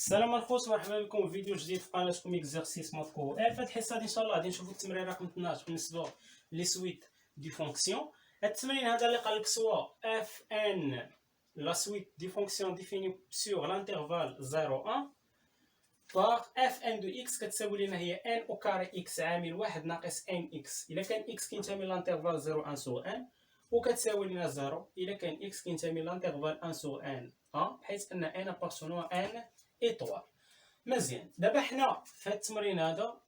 السلام الخوت، مرحبا بكم في فيديو جديد في قناتكم اكزرسيس ماث كو. في هذه الحصه ان شاء الله غادي نشوفوا التمرين رقم 12 بالنسبه لي سويت دي فونكسيون. التمرين هذا اللي قال لك سوا اف ان لا سويت دي فونكسيون ديفيني سور لانترفال 0 1 باغ اف ان دو اكس كتساوي لنا هي ان او كاري اكس عامل 1 ناقص ان اكس الا كان اكس كينتمي لانترفال 0 1 سور ان، وكتساوي لنا 0 الا كان اكس كينتمي لانترفال 1 سور ان بحيث ان ان ابارتونون ان ايطوال. مزيان، دابا حنا في هذا التمرين هذا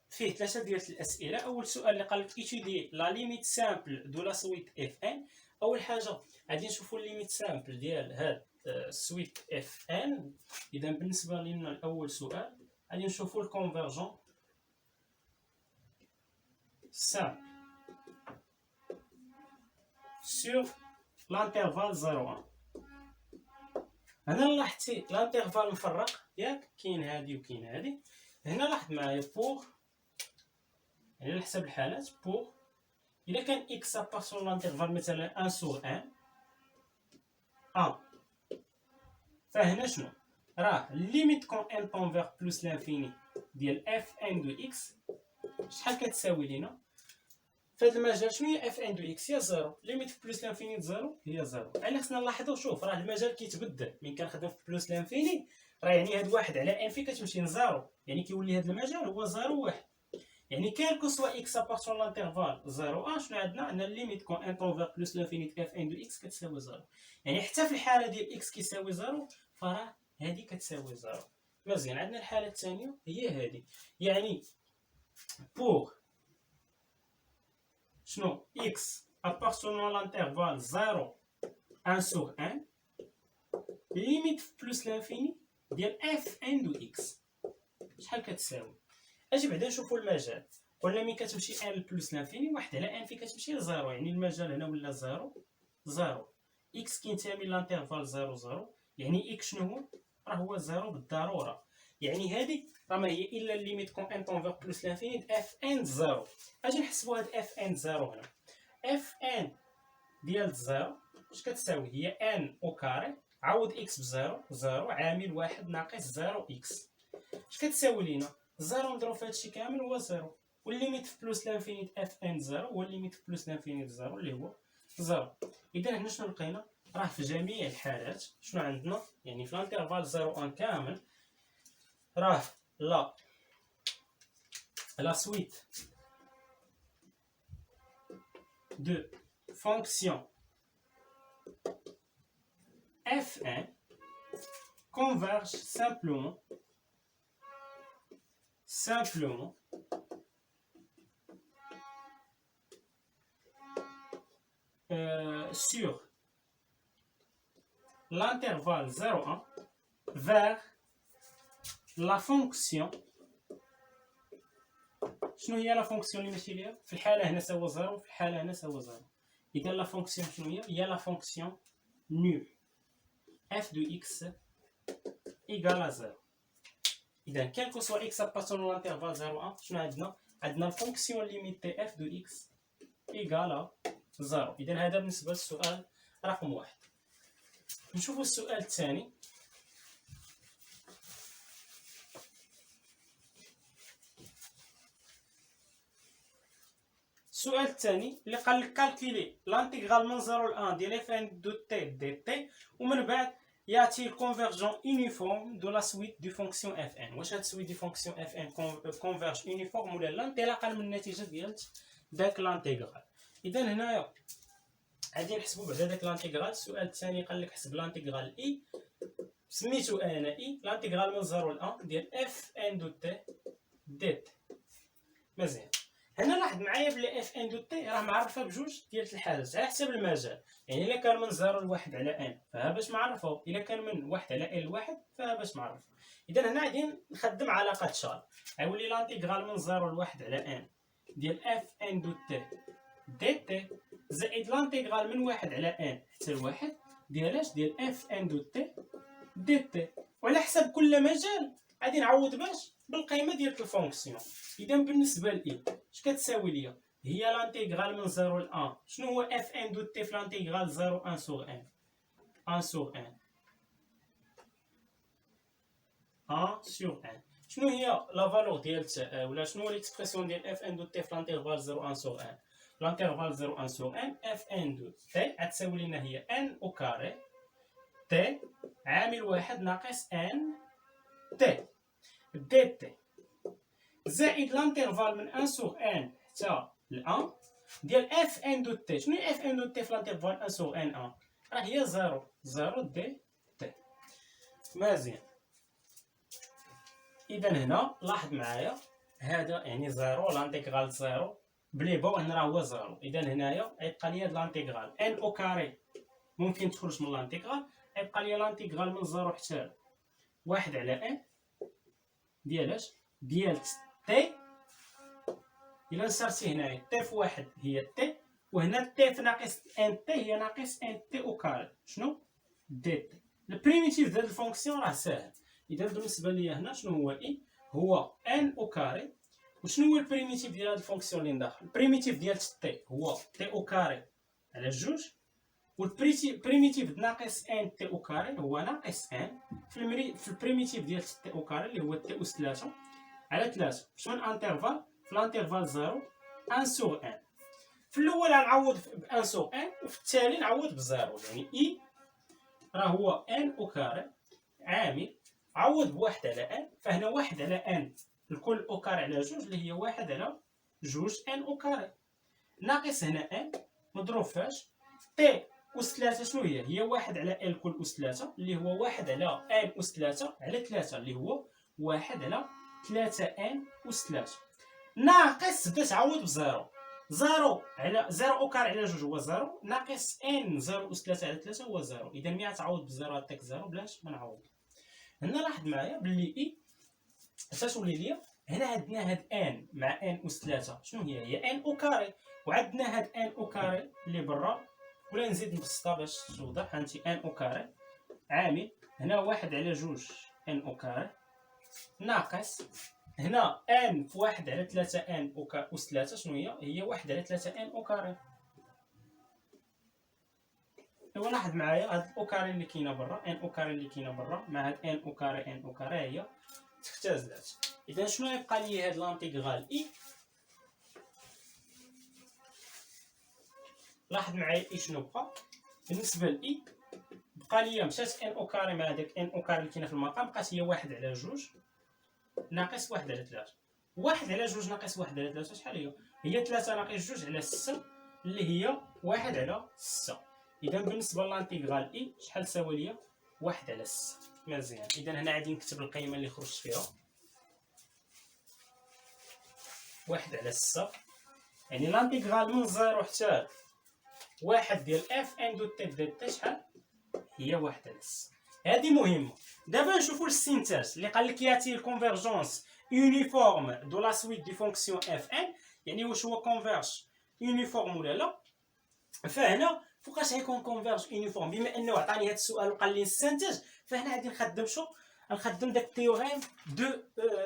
فيه ثلاثه ديال الاسئله. اول سؤال اللي قال لك ايتودي لا ليميت سامبل دو لا سويت اف ان. اول حاجه غادي نشوفوا الليميت سامبل ديال هاد السويت اف ان. اذا بالنسبه لنا الاول سؤال غادي نشوفوا الكونفيرجون سامبل سور لانترفال 0 1. هنا لاحظتي لانترفال مفرق ياك، كاين هادي وكاين هادي. هنا لاحظ معايا بوغ، يعني على حسب الحالات بوغ الا كان اكس ابارتون لانترفال مثلا 1 سور 1 فهنا شنو راه ليميت كون ان طون بلوس لانفيني ديال اف ان دو اكس شحال كتساوي لينا في هذا المجال؟ شنو هي اف ان دو اكس؟ هي زيرو. ليميت بلوس لانفيني زيرو هي زيرو. على خصنا نلاحظوا، شوف راه المجال كيتبدل من كنخدم في بلوس لانفيني، راه يعني هاد واحد على ان في كتمشي لزيرو، يعني كيولي هاد المجال هو زيرو واحد. يعني كان كو سوا اكس ابارتون لانترفال 0 1 شنو عندنا؟ ان ليميت كون ان طون بلوس لانفينيت اف ان دو اكس كتساوي زيرو. يعني حتى في الحاله ديال اكس كيساوي زيرو فراه هادي كتساوي زيرو. مزيان، عندنا الحاله الثانيه هي هادي، يعني بوغ شنو اكس ابارتونون لانترفال 0 1 سور 1 ليميت بلوس لانفيني ديال اف ان دو اكس شحال كتساوي؟ اجي بعدا نشوفوا المجال. قلنا ملي كتمشي ان بلوس لانفيني واحد على ان في كتمشي لزيرو، يعني المجال هنا ولا زيرو زيرو. اكس كينتمي لانترفال 0 0، يعني اكس شنو هو؟ راه هو زيرو بالضروره. يعني هذه راه ما هي الا ليميت كون ان طون بلوس لانفيني اف ان زيرو. اجي نحسبوا هاد اف ان زيرو هنا. اف ان ديال زيرو اش كتساوي؟ هي ان او كاري عوض اكس بزيرو، زيرو عامل واحد ناقص زيرو اكس. اش كتساوي لينا؟ زيرو نضرب في هادشي كامل هو زيرو، والليميت في بلوس لانفينيت اف ان زيرو هو الليميت في بلوس لانفينيت زيرو اللي هو زيرو. اذا هنا شنو لقينا؟ راه في جميع الحالات شنو عندنا؟ يعني في الانترفال 0 1 كامل راه لا سويت دو فونكسيون f1 converge simplement sur l'intervalle 0,1 vers la fonction. شنو هي لا فونكسيون اللي ماشي ليها؟ في الحاله هنا سوا زيرو، في الحاله هنا سوا زيرو. اذا لا فونكسيون شنو هي؟ هي لا فونكسيون نول f de x égale à 0. اذا كان كو سوا x ابارتون لانترفال 0 1 شنو عندنا؟ عندنا الفونكسيون ليميتي f de x égale à 0. اذا هذا بالنسبه للسؤال رقم 1. نشوفوا السؤال الثاني. السؤال الثاني اللي قال لك كالكولي لانتيغرال من 0 ل 1 ديال اف ان دو تي دي تي، ومن بعد ياتي الكونفيرجون يونيفورم دو لا سويت دو فونكسيون اف ان. واش هاد السويت دو فونكسيون اف ان كونفيرج يونيفورم ولا لا، انطلاقا من النتيجه ديال داك لانتيغرال. اذا هنايا غادي نحسبوا بعدا داك لانتيغرال. السؤال الثاني قال لك حسب لانتيغرال اي، سميتو انا اي لانتيغرال من 0 ل 1 ديال اف ان دو تي دي تي. مزيان، هنا لاحظ معايا بلي اف ان دو تي راه معرفه بجوج ديال الحالات على حسب المجال. يعني الا كان من 0 ل 1 على ان فها باش معرفه، الا كان من 1 على ان ل 1 فها باش معرفه. اذا هنا غادي نخدم علاقه شار، غيولي لانتيغرال من 0 ل 1 على ان ديال اف ان دو تي دي تي زائد لانتيغرال من 1 على ان حتى ل 1 ديال اش؟ ديال اف ان دو تي دي تي. وعلى حسب كل مجال غادي نعوض باش بالقيمه ديال الفونكسيون. اذا بالنسبه ل اش كتساوي ليا؟ هي لانتيغرال من 0 ل 1 شنو هو اف ان دو تي في لانتيغرال 0 1 سور 1 1 سور 1 1 sur 1. شنو هي لا فالور ديال ولا شنو هو ليكسبرسيون ديال اف ان دو تي في لانترفال 0 1 sur 1؟ لانترفال 0 1 sur 1 اف ان دو تي غتساوي لنا هي ان او كاري تي عامل واحد ناقص ان تي دي تي زائد لانترفال من 1 sur 1 حتى ل 1 ديال اف ان دو تي. شنو هي اف ان دو تي في لانترفال 1 sur 1 1؟ راه هي 0 دي تي. مزيان. اذا هنا لاحظ معايا هذا يعني 0 لانتيغرال 0 بلي بون راه هو 0. اذا هنايا غيبقى لي هاد لانتيغرال ان او كاري ممكن تخرج من لانتيغرال، غيبقى لي لانتيغرال من 0 حتى 1 على ان ديال اش ديال تي. الا نسرتي هنايا تي في 1 هي تي، وهنا تي في ناقص ان تي هي ناقص ان تي او كاري. شنو دي تي؟ البريميتيف ديال الفونكسيون راه ساهل. اذا بالنسبه ليا هنا شنو هو اي؟ هو ان او كاري. وشنو هو البريميتيف ديال هاد الفونكسيون اللي نداخل؟ البريميتيف ديال تي هو تي او كاري على جوج، والبريميتيف ناقص ان تي او كاري هو ناقص ان في البريميتيف ديال تي او كاري اللي هو تي اس 3 على 3 في من انترفال؟ في الانترفال 0 1 sur 1. في الاول غنعوض ب 1 sur 1 وفي الثاني نعوض ب 0. يعني اي راه هو ان او كاري عامل عوض بواحد على ان، فهنا واحد على ان الكل او كاري على جوج اللي هي واحد على جوج ان او كاري ناقص هنا ان مضروب فاش تي اس 3. شنو هي؟ هي واحد على ان الكل اس 3 اللي هو واحد على ان اس 3 على 3 اللي هو واحد على 3 ان اس 3 ناقص تبدا تعوض بزيرو. 0 على 0 او كار على جوج هو 0 ناقص ان 0 اس 3 على 3 هو 0. اذا ملي تعوض بزيرو عطيك 0 بلاش ما نعوض. هنا لاحظ معايا باللي اي تتولي ليا هنا عندنا هاد ان مع ان اس 3 شنو هي؟ هي ان او كاري، وعندنا هاد ان او كاري اللي برا. ولا نزيد نبسطها باش توضح. هانتي ان او كاري عامل هنا واحد على جوج ان او كاري ناقص هنا ان في واحد على 3 ان او كاري اس 3 شنو هي؟ هي واحد على 3 ان او كاري. ايوا لاحظ معايا هاد الاو كاري اللي كاينه برا ان او كاري اللي كاينه برا مع هاد ان او كاري هي تختزلات. اذا شنو يبقى لي هاد لانتيغرال اي؟ لاحظ معايا اي شنو بقى بالنسبه لاي؟ بقى لي مشات ان او كاري مع داك ان او كاري اللي كاينه في المقام بقات هي واحد على جوج ناقص واحد على 3. واحد على جوج ناقص واحد على 3 شحال هي؟ هي 3 ناقص جوج على 6 اللي هي واحد على 6. اذا بالنسبه للانتيغرال اي شحال تساوي ليا؟ واحد على 6. مزيان. اذا هنا غادي نكتب القيمه اللي خرجت فيها واحد على 6. يعني لانتيغرال من 0 حتى واحد ديال اف ان دو تي دي تي شحال هي؟ واحد على 6. هذه مهمه. دابا نشوفوا السينتاج اللي قال لك ياتي الكونفرجونس يونيفورم دو لا سويت دي فونكسيون اف ان، يعني واش هو كونفيرج يونيفورم ولا لا. فهنا فوقاش غيكون كونفيرج يونيفورم؟ بما انه عطاني هذا السؤال وقال لي نستنتج، فهنا غادي نخدم شو؟ نخدم داك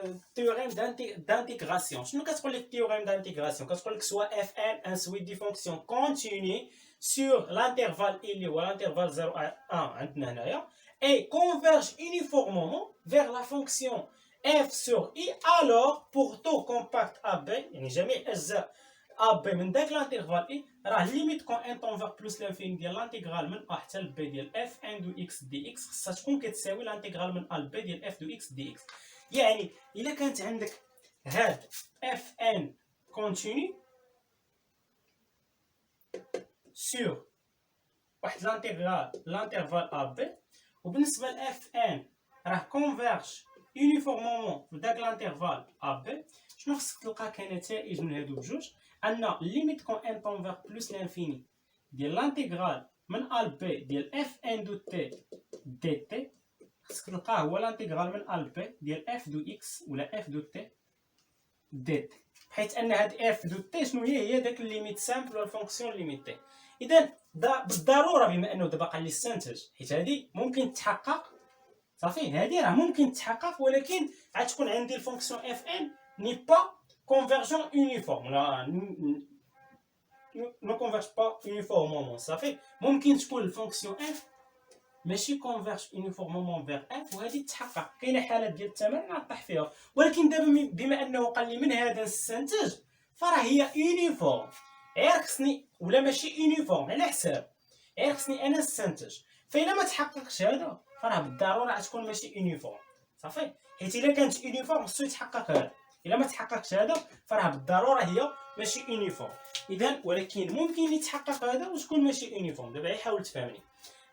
التيوريم دانتيغراسيون. شنو كتقول لك التيوريم دانتيغراسيون؟ كتقول لك سوا اف ان ان سويت دي فونكسيون كونتيني sur l'intervalle il ou l'intervalle 0 à 1 عندنا هنايا et converge uniformément vers la fonction f sur i alors pour tout compact AB يعني جميع الاجزاء AB من داك الانترفال اي راه ليميت كون ان تونفير بلس لانفيني ديال الانتيغرال من ا حتى ل بي ديال اف ان دو اكس دي اكس خصها تكون كتساوي الانتيغرال من ا ل بي ديال اف دو اكس دي اكس. يعني الا كانت عندك هاد اف ان كونتيني سور واحد لانترفال ا بي، وبالنسبه ل اف ان راه كونفيرج يونيفورمومون في داك لانترفال ا بي، شنو خصك تلقى كنتائج من هادو بجوج؟ ان ليميت كون ان تونفير بلس لانفيني ديال لانتيغرال من ا ل بي ديال اف ان دو تي دي تي خصك تلقاه هو لانتيغرال من ا ل بي ديال اف دو اكس ولا اف دو تي دي تي، بحيث ان هاد اف دو تي شنو هي داك الليميت سامبل ولا الفونكسيون ليميتي. اذا بالضروره بما انه دابا قال لي استنتج، حيت هذه ممكن تحقق صافي، هذه راه ممكن تحقق، ولكن غتكون عندي الفونكسيون اف ان ني با كونفيرجون يونيفورم لا نو كونفيرج با يونيفورمومون صافي. ممكن تكون الفونكسيون اف ماشي كونفيرج يونيفورمومون فيغ اف، وهذه تحقق. كاينه حالات ديال التمارين غطيح فيها، ولكن دابا بما انه قال لي من هذا نستنتج فراه هي يونيفورم. غير خصني ولا ماشي يونيفورم على حساب، غير خصني انا نستنتج. فإلا ما تحققش هذا فراه بالضروره غتكون ماشي يونيفورم صافي، حيت الا كانت يونيفورم خصو يتحقق هذا. الا ما تحققش هذا فراه بالضروره هي ماشي يونيفورم. اذا ولكن ممكن يتحقق هذا وتكون ماشي يونيفورم. دابا حاول تفهمني،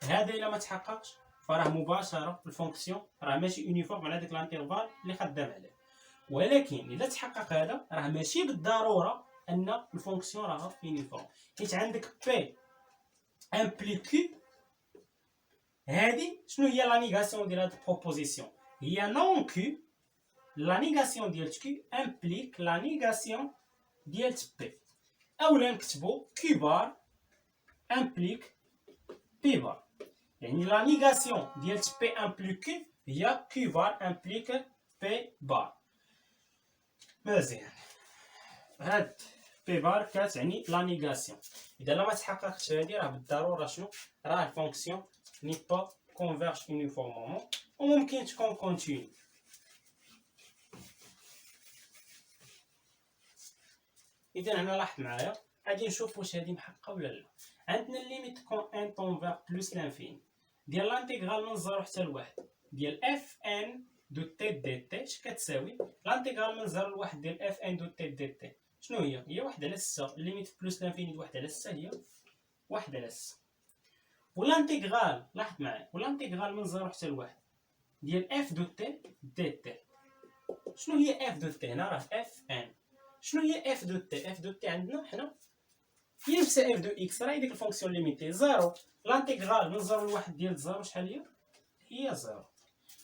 هذا الا ما تحققش فراه مباشره الفونكسيون راه ماشي يونيفورم على داك الانترفال اللي خدام عليه. ولكن الا تحقق هذا راه ماشي بالضروره ان الفونكسيون راه يونيفورم، حيت عندك بي امبليك كيو. هذه شنو هي لا نيغاسيون ديال هاد البروبوزيسيون؟ هي نون كيو. لا نيغاسيون ديال كيو امبليك لا نيغاسيون ديال بي. اولا نكتبو كيو بار امبليك بي بار، يعني لا نيغاسيون ديال بي امبليك كيو هي كيو بار امبليك بي بار. مزيان، هاد بي بار كتعني لا نيغاسيون. اذا ما تحققش هادي راه بالضروره شنو؟ راه الفونكسيون ني با كونفيرج يونيفورمومون وممكن تكون كونتيني. اذا هنا لاحظ معايا غادي نشوف واش هادي محققه ولا لا. عندنا ليميت كون ان طون بلوس لانفيني ديال لانتيغرال من 0 حتى ل 1 ديال اف ان دو تي دي تي اش كتساوي لانتيغرال من 0 ل 1 ديال اف ان دو تي دي تي. شنو هي؟ هي 1 على 6. ليميت بلوس لانفيني 1 على 6 هي 1 على 6. والانتيغرال لاحظ معايا، والانتيغرال من 0 حتى ل 1 ديال اف دو تي دي تي. شنو هي اف دو تي؟ هنا راه اف ان. شنو هي اف دو تي؟ اف دو تي عندنا حنا هي نفس اف دو اكس، راه ديك الفونكسيون ليميتي زيرو. لانتيغرال من 0 ل 1 ديال زيرو شحال هي؟ هي زيرو.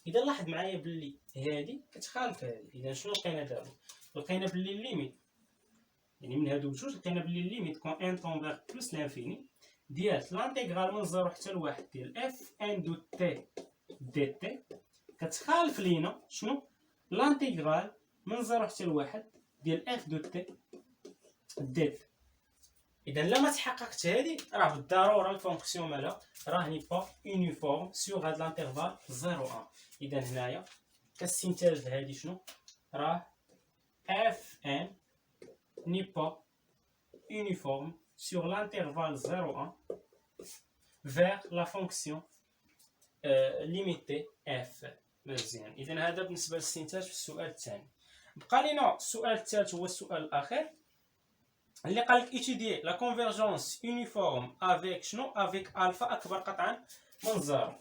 اذا لاحظ معايا باللي هادي كتخالف هادي. اذا شنو لقينا دابا؟ لقينا باللي الليميت، يعني من هادو بجوج لقينا باللي الليميت كون ان طون فيغ بلوس لانفيني ديال لانتيغرال من 0 حتى ل 1 ديال اف ان دو تي دي تي كتخالف لينا شنو؟ لانتيغرال من 0 حتى ل 1 ديال اف دو تي دي تي. اذا لما تحققت هذه راه بالضروره الفونكسيون مالها راه ني با يونيفورم سور هاد لانترفال 0 1. اذا هنايا كاستنتاج هذه شنو؟ راه اف ان ني با يونيفورم سور لانترفال 0 1 vers la fonction limitée f. مزيان، اذا هذا بالنسبه للاستنتاج في السؤال الثاني. بقى لينا السؤال الثالث هو السؤال الاخير اللي قال لك étudier la convergence uniforme avec شنو؟ avec alpha اكبر قطعا من 0.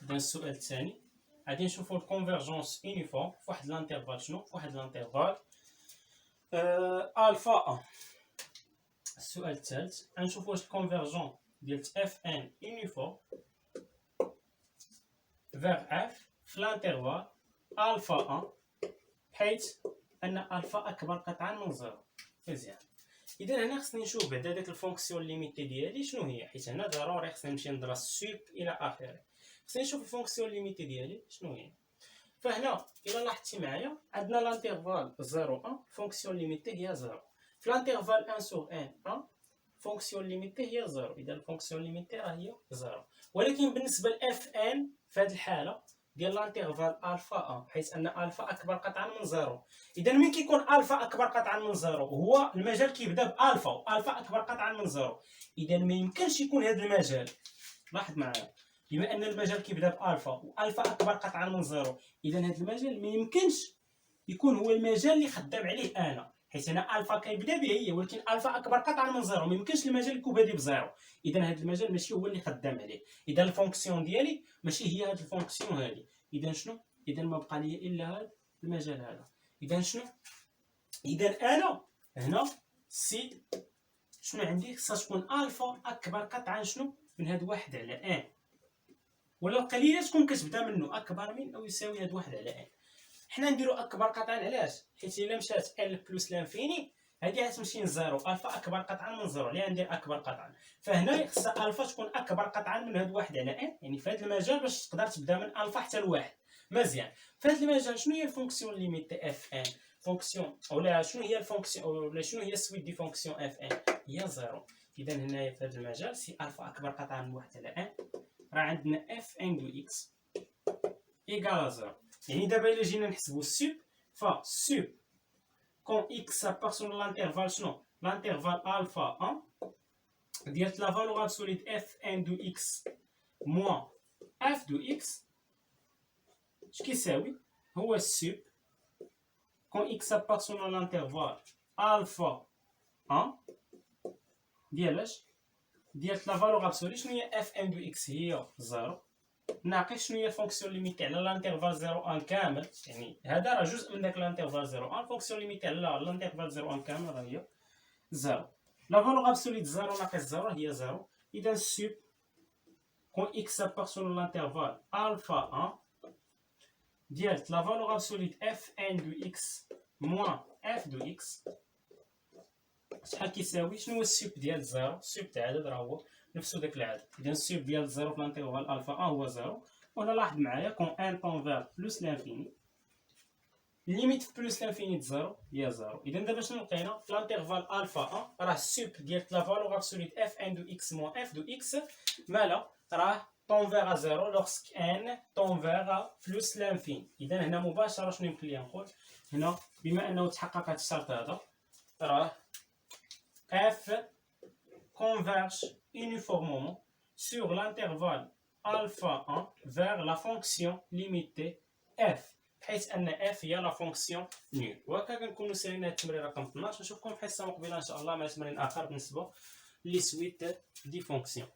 اذا السؤال الثاني غادي نشوفوا الكونفيرجونس يونيفورم في واحد الانترفال شنو؟ في واحد الانترفال الفا 1. السؤال الثالث غنشوفوا واش الكونفيرجون ديال اف ان يونيفورم فيغ اف في الانترفال الفا 1 حيث ان الفا اكبر قطعا من 0. مزيان، اذا هنا خصني نشوف بعدا داك الفونكسيون ليميتي ديالي شنو هي، حيت هنا ضروري خصني نمشي ندرس سوب الى اخره. خصني نشوف الفونكسيون ليميتي ديالي شنو هي. فهنا الا لاحظتي معايا عندنا لانترفال 0 1 فونكسيون ليميتي هي 0. في لانترفال 1 سور 1 فونكسيون ليميتي هي 0. اذا الفونكسيون ليميتي راه هي 0. ولكن بالنسبه لاف ان في هذه الحاله ديال لانترفال الفا 1 حيث ان الفا اكبر قطعا من 0. اذا ملي كيكون الفا اكبر قطعا من 0 هو المجال كيبدا بالفا والفا اكبر قطعا من 0. اذا ما يمكنش يكون هذا المجال، لاحظ معايا، بما ان المجال كيبدا بالفا والفا اكبر قطعا من 0 اذا هذا المجال ما يمكنش يكون هو المجال اللي خدام عليه انا، حيت هنا الفا كيبدا به هي ولكن الفا اكبر قطعا من 0 ما يمكنش المجال يكون بادي بزيرو. اذا هذا المجال ماشي هو اللي خدام عليه. اذا الفونكسيون ديالي ماشي هي هذه الفونكسيون هذه. اذا شنو؟ اذا ما بقى لي الا هذا المجال هذا. اذا شنو؟ اذا انا هنا سي شنو عندي؟ خصها تكون الفا اكبر قطعا شنو؟ من هاد 1 على 1 ولا القليله تكون كتبدا منه اكبر من او يساوي هاد 1 على 1. حنا نديرو اكبر قطعا علاش؟ حيت الا مشات ال بلس لانفيني هادي غتمشي لزيرو. الفا اكبر قطعا من 0 اللي غندير اكبر قطعا. فهنا خصها الفا تكون اكبر قطعا من هاد 1 على 1 يعني في هاد المجال باش تقدر تبدا من الفا حتى ل1. مزيان، في هاد المجال شنو هي الفونكسيون ليميتي اف ان؟ فونكسيون ولا شنو هي الفونكسيون ولا شنو هي السويت دي فونكسيون اف ان هي زيرو. اذا هنايا في هذا المجال سي الفا اكبر قطعه من 1 على ان راه عندنا اف ان دو اكس ايكال زيرو. يعني دابا الا جينا نحسبوا السوب فسوب كون اكس سابارسون لانترفال شنو لانترفال الفا 1 ديال لا فالور ابسوليت اف ان دو اكس موان اف دو اكس اش كيساوي هو السوب كون اكس ابارسون لانترفال الفا 1 ديال اش ديال لا فالور ابسولي شنو هي اف ان دو اكس هي زيرو ناقص شنو هي الفونكسيون ليميتي على لانترفال 0 1 كامل. يعني هذا راه جزء من داك لانترفال 0 1 الفونكسيون ليميتي على لانترفال 0 1 كامل راه هي زيرو. لا فالور ابسوليت 0 ناقص 0 هي زيرو. اذا سوب كون اكس ابارسون لانترفال الفا 1 ديال لا فالور ابسوليت اف ان دو اكس موان اف دو اكس شحال كيساوي شنو هو السوب ديال زيرو. السوب تاع العدد راه هو نفسو داك العدد. اذا السوب ديال زيرو في لانترفال الفا 1 هو زيرو. وهنا لاحظ معايا كون ان طون فيغ بلوس لانفيني ليميت في بلوس لانفيني زيرو هي زيرو. اذا دابا شنو لقينا في لانترفال الفا 1 راه السوب ديال لا فالور ابسوليت اف ان دو اكس موان اف دو اكس مالا راه طون فيغ زيرو لوغسك ان طون فيغ بلوس لانفيني. اذا هنا مباشره شنو يمكن لي نقول هنا بما انه تحقق هذا الشرط هذا راه f converge uniformément sur l'intervalle alpha 1 vers la fonction limitée f بحيث ان f هي لا فونكسيون نول. وهكا كنكونوا سالينا التمرين رقم 12. نشوفكم في الحصه المقبله ان شاء الله مع تمرين اخر بالنسبه لي سويت دي فونكسيون.